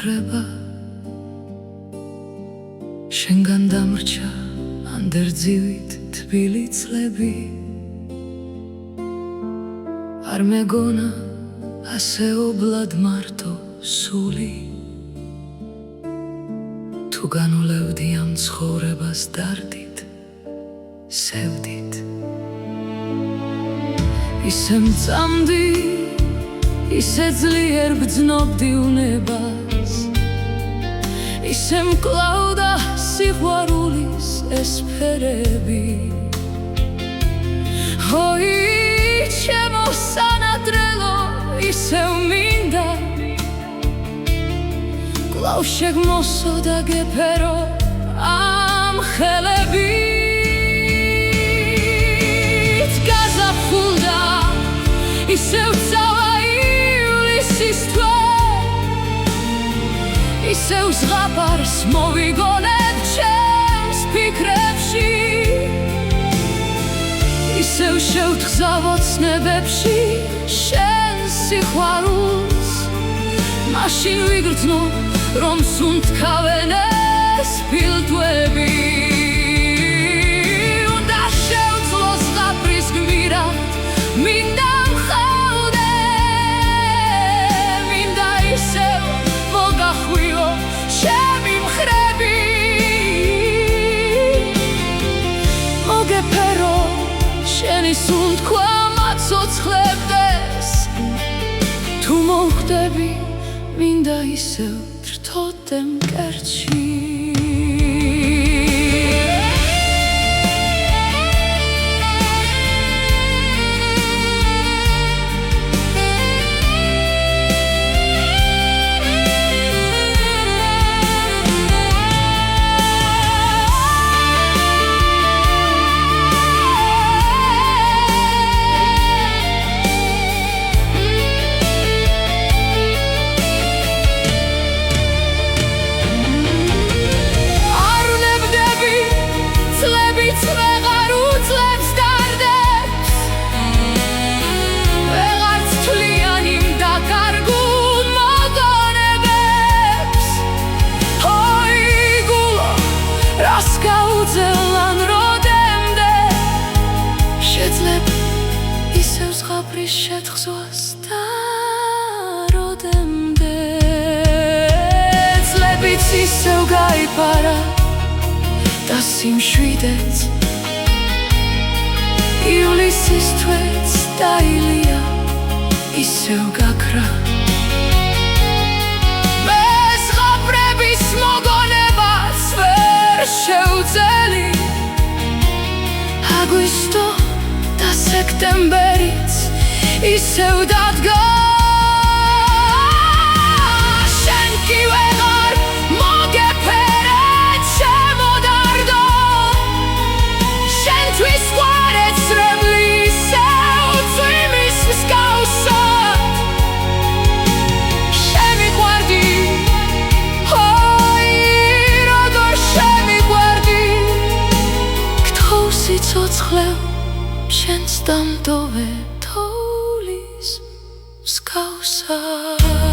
მეკრება შენგან დამრჩა ანდერძივით თბილი წლები არ მეგონა ასე ობლად მარტო სული თუ განულევდი ამ ცხოვრებას დარდით სევდით ისე მწამდი ისე ძლიერ ბრძნობდი უნებას ისე მკლავდა სიყვარულის ეს ფერები oi ჩემო სანადრელო ისევ მინდა კვლავ შეგმოსო და გეფერო ამ ხელებით გაზაფხულდა ისევ წავა ივლისის თვე ისევ ზღაპარს მოვიგონებ ჩემს ფიქრებში ისევ შევთხზავ ცნებებში შენს სიყვარულს მაშინ ვიგრძნობ რომ სუნთქავენ ეს ფილტვები უნდა შევძლო ზღაპრის გმირად მინდა მყავდე მინდა ისევ მოგახვიო ჩემი მხრები მოგეფერო შენი სუნთქვა მაცოცხლებდეს თუ მოხვდები მინდა ისევ ვრთოდე მკერდში შეთხზვას და როდემდე წლებიც ისევ გაიფარა და სიმშვიდეც ივლისის თვეც დაილია ისევ გაქრა მე ზღაპრების მოგონებას ვერ შევძელი აგვისტო და სექტემბერიც ისევ დადგა შენ კი ვეღარ მოგეფერე ჩემო დარდო შენთვის ვარ ეცრემლი ისევ წვიმის მსგავსად შემიყვარდი oi როგორ შემიყვარდი გთხოვ სიცოცხლევ შენს დამტოვე Skausa